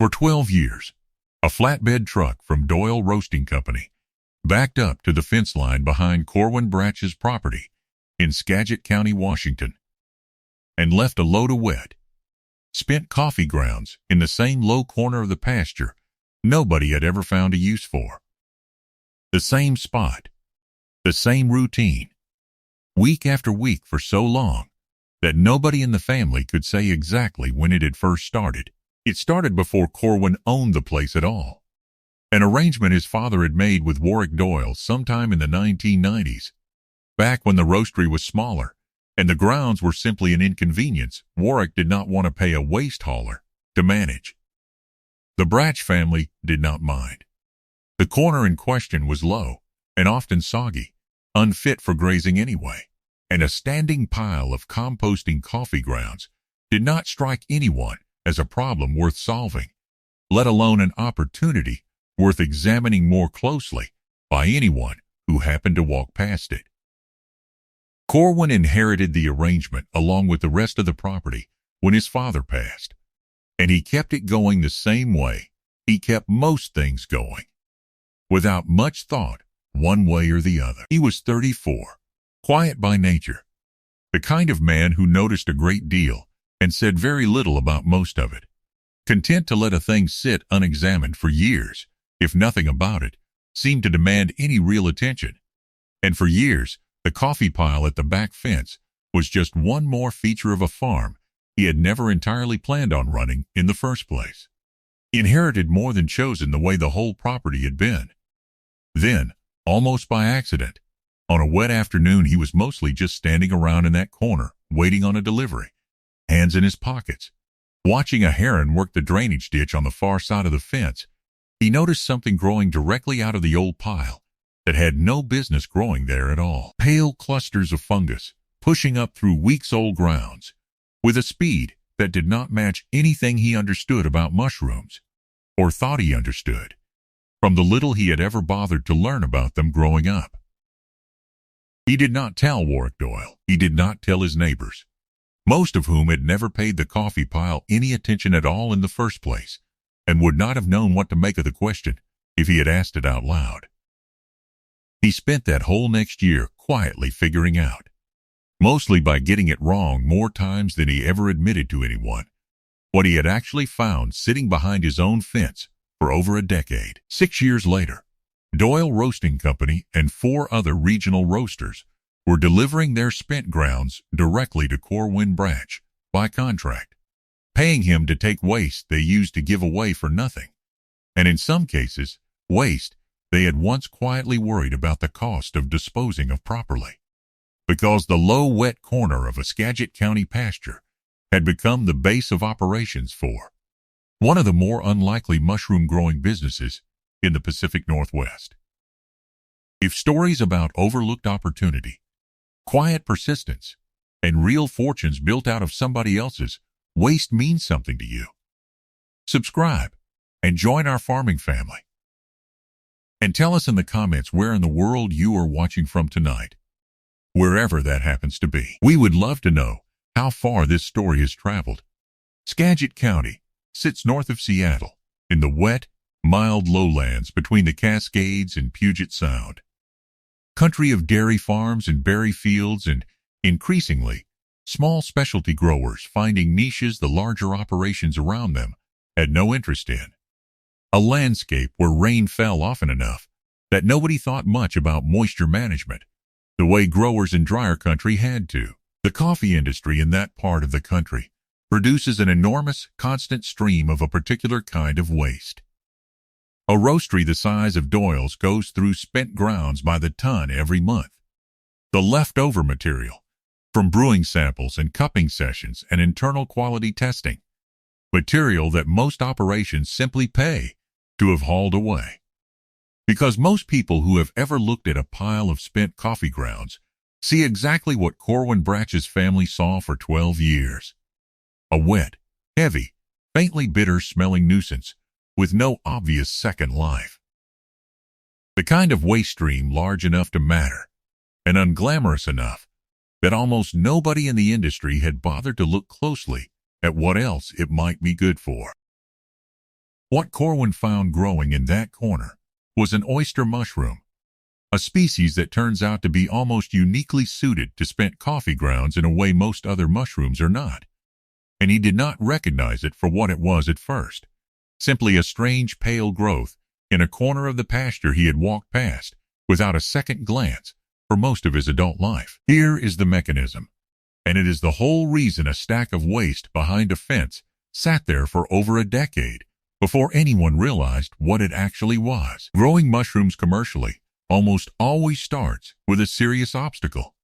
For 12 years, a flatbed truck from Doyle Roasting Company backed up to the fence line behind Corwin Bratch's property in Skagit County, Washington, and left a load of wet, spent coffee grounds in the same low corner of the pasture nobody had ever found a use for. The same spot, the same routine, week after week for so long that nobody in the family could say exactly when it had first started. It started before Corwin owned the place at all, an arrangement his father had made with Warwick Doyle sometime in the 1990s, back when the roastery was smaller and the grounds were simply an inconvenience Warwick did not want to pay a waste hauler to manage. The Bratch family did not mind. The corner in question was low and often soggy, unfit for grazing anyway, and a standing pile of composting coffee grounds did not strike anyone as a problem worth solving, let alone an opportunity worth examining more closely by anyone who happened to walk past it. Corwin inherited the arrangement along with the rest of the property when his father passed, and he kept it going the same way he kept most things going, without much thought one way or the other. He was 34, quiet by nature, the kind of man who noticed a great deal and said very little about most of it, content to let a thing sit unexamined for years if nothing about it seemed to demand any real attention. And for years, the coffee pile at the back fence was just one more feature of a farm he had never entirely planned on running in the first place. Inherited more than chosen the way the whole property had been. Then, almost by accident, on a wet afternoon he was mostly just standing around in that corner, waiting on a delivery, hands in his pockets, watching a heron work the drainage ditch on the far side of the fence. He noticed something growing directly out of the old pile that had no business growing there at all. Pale clusters of fungus pushing up through weeks-old grounds with a speed that did not match anything he understood about mushrooms, or thought he understood, from the little he had ever bothered to learn about them growing up. He did not tell Warwick Doyle. He did not tell his neighbors, most of whom had never paid the coffee pile any attention at all in the first place, and would not have known what to make of the question if he had asked it out loud. He spent that whole next year quietly figuring out, mostly by getting it wrong more times than he ever admitted to anyone, what he had actually found sitting behind his own fence for over a decade. 6 years later, Doyle Roasting Company and 4 other regional roasters were delivering their spent grounds directly to Corwin Bratch by contract, paying him to take waste they used to give away for nothing, and in some cases, waste they had once quietly worried about the cost of disposing of properly, because the low, wet corner of a Skagit County pasture had become the base of operations for one of the more unlikely mushroom-growing businesses in the Pacific Northwest. If stories about overlooked opportunity, quiet persistence, and real fortunes built out of somebody else's waste mean something to you, subscribe and join our farming family. And tell us in the comments where in the world you are watching from tonight, wherever that happens to be. We would love to know how far this story has traveled. Skagit County sits north of Seattle in the wet, mild lowlands between the Cascades and Puget Sound. Country of dairy farms and berry fields and, increasingly, small specialty growers finding niches the larger operations around them had no interest in. A landscape where rain fell often enough that nobody thought much about moisture management, the way growers in drier country had to. The coffee industry in that part of the country produces an enormous, constant stream of a particular kind of waste. A roastery the size of Doyle's goes through spent grounds by the ton every month. The leftover material, from brewing samples and cupping sessions and internal quality testing, material that most operations simply pay to have hauled away. Because most people who have ever looked at a pile of spent coffee grounds see exactly what Corwin Bratch's family saw for 12 years. A wet, heavy, faintly bitter-smelling nuisance with no obvious second life. The kind of waste stream large enough to matter, and unglamorous enough that almost nobody in the industry had bothered to look closely at what else it might be good for. What Corwin found growing in that corner was an oyster mushroom, a species that turns out to be almost uniquely suited to spent coffee grounds in a way most other mushrooms are not. And he did not recognize it for what it was at first, simply a strange pale growth in a corner of the pasture he had walked past without a second glance for most of his adult life. Here is the mechanism, and it is the whole reason a stack of waste behind a fence sat there for over a decade before anyone realized what it actually was. Growing mushrooms commercially almost always starts with a serious obstacle: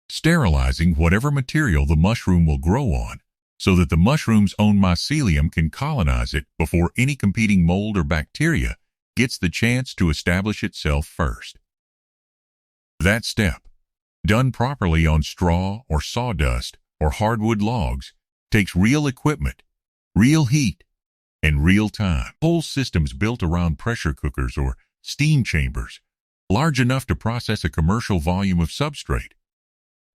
sterilizing whatever material the mushroom will grow on so that the mushroom's own mycelium can colonize it before any competing mold or bacteria gets the chance to establish itself first. That step, done properly on straw or sawdust or hardwood logs, takes real equipment, real heat, and real time. Whole systems built around pressure cookers or steam chambers, large enough to process a commercial volume of substrate.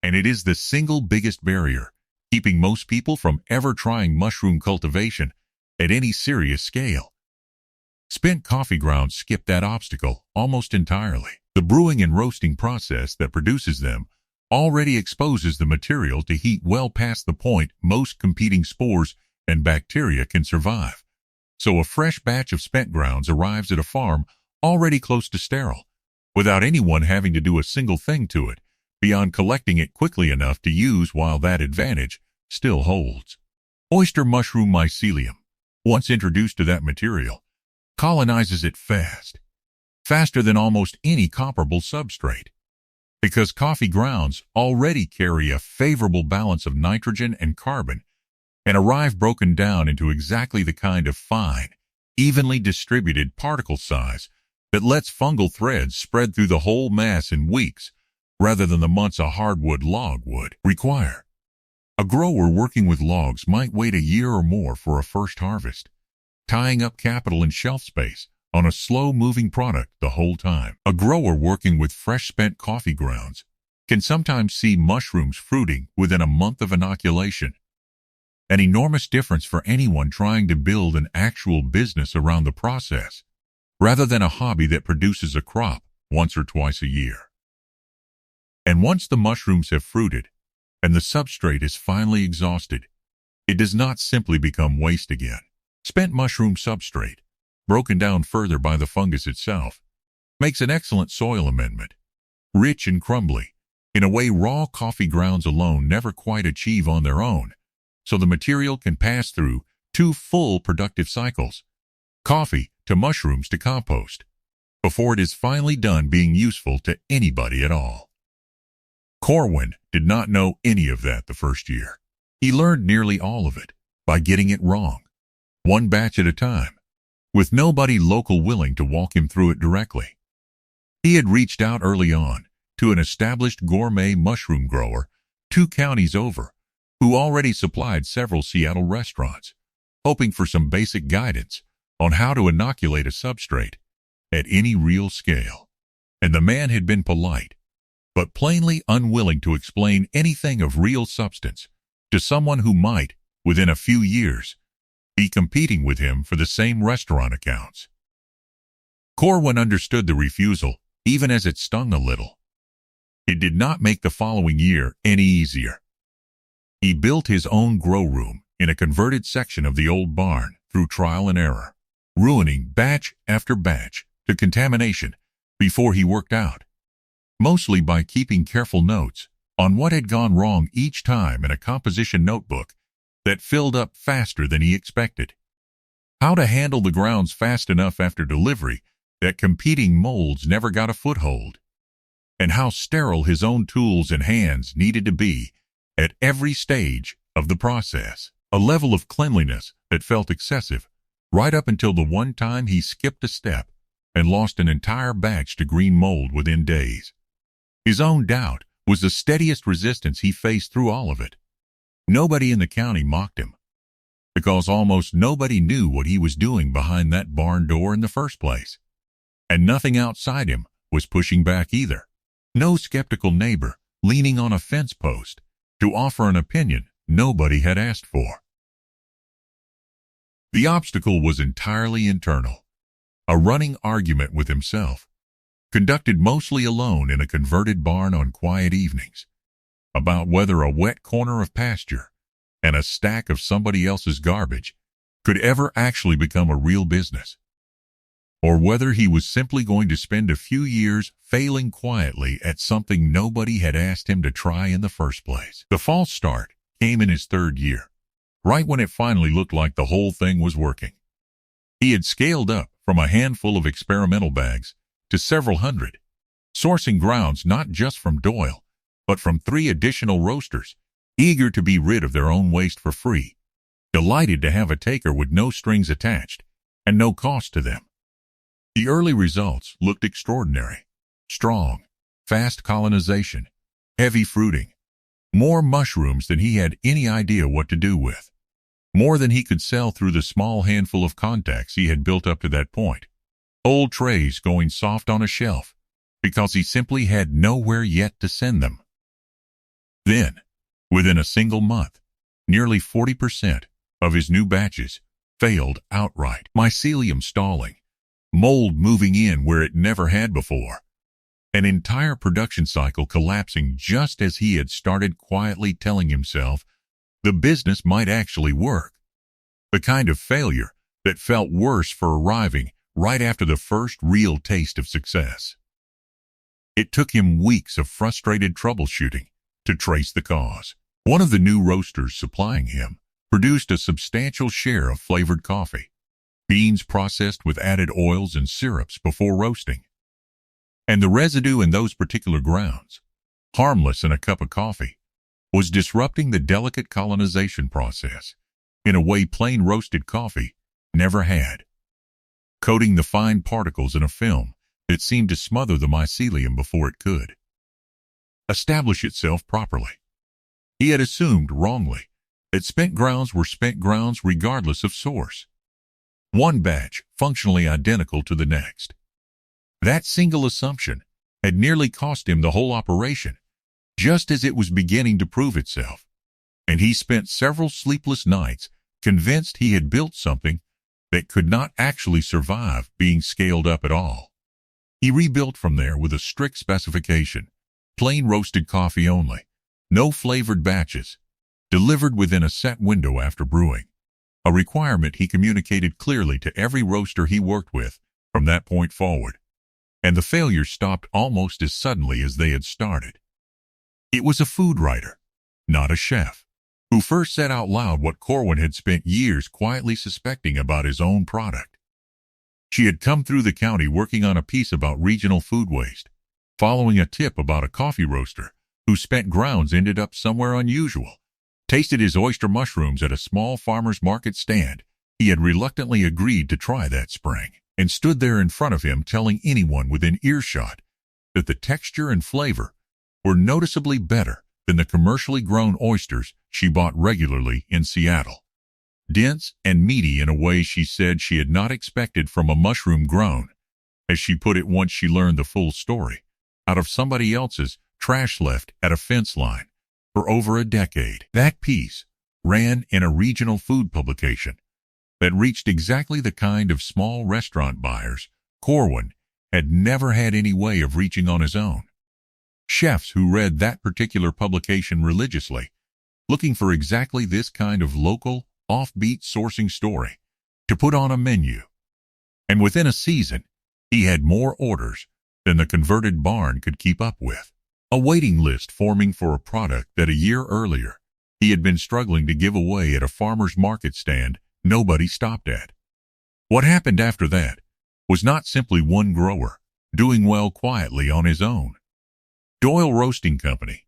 And it is the single biggest barrier keeping most people from ever trying mushroom cultivation at any serious scale. Spent coffee grounds skip that obstacle almost entirely. The brewing and roasting process that produces them already exposes the material to heat well past the point most competing spores and bacteria can survive. So a fresh batch of spent grounds arrives at a farm already close to sterile, without anyone having to do a single thing to it, beyond collecting it quickly enough to use while that advantage still holds. Oyster mushroom mycelium, once introduced to that material, colonizes it fast, faster than almost any comparable substrate, because coffee grounds already carry a favorable balance of nitrogen and carbon and arrive broken down into exactly the kind of fine, evenly distributed particle size that lets fungal threads spread through the whole mass in weeks rather than the months a hardwood log would require. A grower working with logs might wait a year or more for a first harvest, tying up capital and shelf space on a slow-moving product the whole time. A grower working with fresh spent coffee grounds can sometimes see mushrooms fruiting within a month of inoculation, an enormous difference for anyone trying to build an actual business around the process, rather than a hobby that produces a crop once or twice a year. And once the mushrooms have fruited, and the substrate is finally exhausted, it does not simply become waste again. Spent mushroom substrate, broken down further by the fungus itself, makes an excellent soil amendment, rich and crumbly, in a way raw coffee grounds alone never quite achieve on their own, so the material can pass through 2 full productive cycles, coffee to mushrooms to compost, before it is finally done being useful to anybody at all. Corwin did not know any of that the first year. He learned nearly all of it by getting it wrong, one batch at a time, with nobody local willing to walk him through it directly. He had reached out early on to an established gourmet mushroom grower 2 counties over, who already supplied several Seattle restaurants, hoping for some basic guidance on how to inoculate a substrate at any real scale. And the man had been polite, but plainly unwilling to explain anything of real substance to someone who might, within a few years, be competing with him for the same restaurant accounts. Corwin understood the refusal, even as it stung a little. It did not make the following year any easier. He built his own grow room in a converted section of the old barn through trial and error, ruining batch after batch to contamination before he worked out, mostly by keeping careful notes on what had gone wrong each time in a composition notebook that filled up faster than he expected. How to handle the grounds fast enough after delivery that competing molds never got a foothold, and how sterile his own tools and hands needed to be at every stage of the process, a level of cleanliness that felt excessive, right up until the one time he skipped a step and lost an entire batch to green mold within days. His own doubt was the steadiest resistance he faced through all of it. Nobody in the county mocked him, because almost nobody knew what he was doing behind that barn door in the first place. And nothing outside him was pushing back either. No skeptical neighbor leaning on a fence post to offer an opinion nobody had asked for. The obstacle was entirely internal, a running argument with himself, conducted mostly alone in a converted barn on quiet evenings, about whether a wet corner of pasture and a stack of somebody else's garbage could ever actually become a real business, or whether he was simply going to spend a few years failing quietly at something nobody had asked him to try in the first place. The false start came in his third year, right when it finally looked like the whole thing was working. He had scaled up from a handful of experimental bags to several hundred, sourcing grounds not just from Doyle, but from 3 additional roasters, eager to be rid of their own waste for free, delighted to have a taker with no strings attached and no cost to them. The early results looked extraordinary. Strong, fast colonization, heavy fruiting, more mushrooms than he had any idea what to do with, more than he could sell through the small handful of contacts he had built up to that point, old trays going soft on a shelf because he simply had nowhere yet to send them. Then, within a single month, nearly 40% of his new batches failed outright. Mycelium stalling, mold moving in where it never had before, an entire production cycle collapsing just as he had started quietly telling himself the business might actually work. The kind of failure that felt worse for arriving right after the first real taste of success. It took him weeks of frustrated troubleshooting to trace the cause. One of the new roasters supplying him produced a substantial share of flavored coffee, beans processed with added oils and syrups before roasting. And the residue in those particular grounds, harmless in a cup of coffee, was disrupting the delicate colonization process in a way plain roasted coffee never had, coating the fine particles in a film that seemed to smother the mycelium before it could establish itself properly. He had assumed wrongly that spent grounds were spent grounds regardless of source, one batch functionally identical to the next. That single assumption had nearly cost him the whole operation, just as it was beginning to prove itself, and he spent several sleepless nights convinced he had built something that could not actually survive being scaled up at all. He rebuilt from there with a strict specification, plain roasted coffee only, no flavored batches, delivered within a set window after brewing, a requirement he communicated clearly to every roaster he worked with from that point forward, and the failures stopped almost as suddenly as they had started. It was a food writer, not a chef, who first said out loud what Corwin had spent years quietly suspecting about his own product. She had come through the county working on a piece about regional food waste, following a tip about a coffee roaster whose spent grounds ended up somewhere unusual, tasted his oyster mushrooms at a small farmer's market stand he had reluctantly agreed to try that spring, and stood there in front of him telling anyone within earshot that the texture and flavor were noticeably better than the commercially grown oysters she bought regularly in Seattle. Dense and meaty in a way she said she had not expected from a mushroom grown, as she put it once she learned the full story, out of somebody else's trash left at a fence line for over a decade. That piece ran in a regional food publication that reached exactly the kind of small restaurant buyers Corwin had never had any way of reaching on his own. Chefs who read that particular publication religiously, looking for exactly this kind of local, offbeat sourcing story to put on a menu. And within a season, he had more orders than the converted barn could keep up with. A waiting list forming for a product that a year earlier he had been struggling to give away at a farmer's market stand nobody stopped at. What happened after that was not simply one grower doing well quietly on his own. Doyle Roasting Company,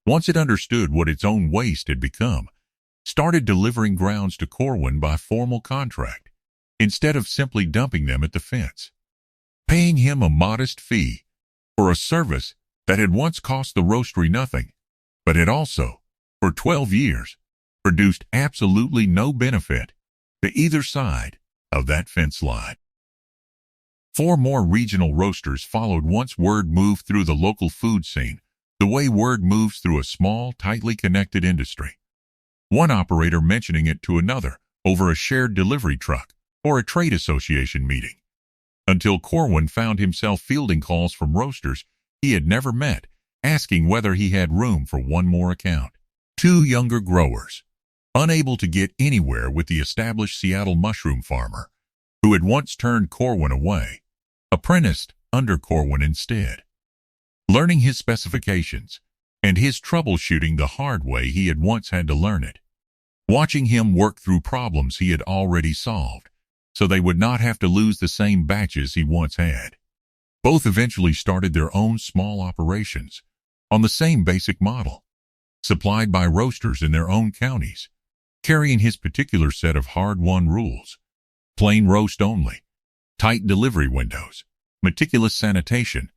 once it understood what its own waste had become, started delivering grounds to Corwin by formal contract, instead of simply dumping them at the fence, paying him a modest fee for a service that had once cost the roastery nothing, but had also, for 12 years, produced absolutely no benefit to either side of that fence line. 4 more regional roasters followed once word moved through the local food scene, the way word moves through a small, tightly connected industry. One operator mentioning it to another over a shared delivery truck or a trade association meeting, until Corwin found himself fielding calls from roasters he had never met, asking whether he had room for one more account. Two younger growers, unable to get anywhere with the established Seattle mushroom farmer, who had once turned Corwin away, apprenticed under Corwin instead. Learning his specifications and his troubleshooting the hard way he had once had to learn it. Watching him work through problems he had already solved, so they would not have to lose the same batches he once had. Both eventually started their own small operations on the same basic model, supplied by roasters in their own counties, carrying his particular set of hard-won rules: plain roast only, tight delivery windows, meticulous sanitation,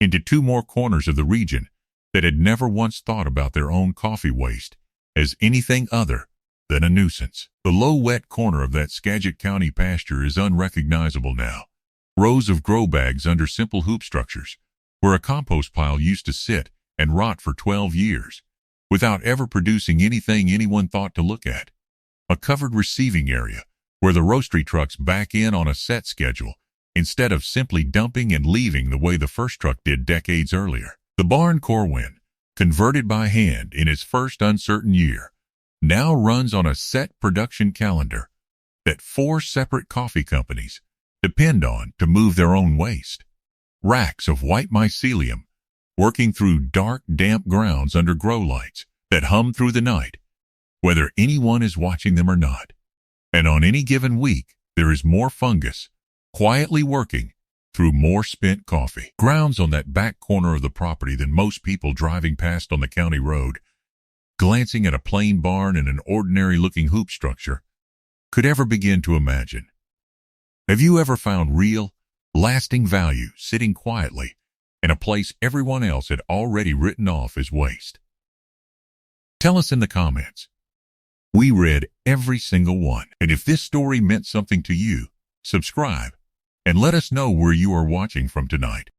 into two more corners of the region that had never once thought about their own coffee waste as anything other than a nuisance. The low, wet corner of that Skagit County pasture is unrecognizable now. Rows of grow bags under simple hoop structures, where a compost pile used to sit and rot for 12 years, without ever producing anything anyone thought to look at. A covered receiving area, where the roastery trucks back in on a set schedule, instead of simply dumping and leaving the way the first truck did decades earlier. The barn Corwin, converted by hand in its first uncertain year, now runs on a set production calendar that 4 separate coffee companies depend on to move their own waste. Racks of white mycelium working through dark, damp grounds under grow lights that hum through the night, whether anyone is watching them or not. And on any given week, there is more fungus quietly working through more spent coffee. Grounds on that back corner of the property than most people driving past on the county road, glancing at a plain barn and an ordinary-looking hoop structure, could ever begin to imagine. Have you ever found real, lasting value sitting quietly in a place everyone else had already written off as waste? Tell us in the comments. We read every single one. And if this story meant something to you, subscribe and let us know where you are watching from tonight.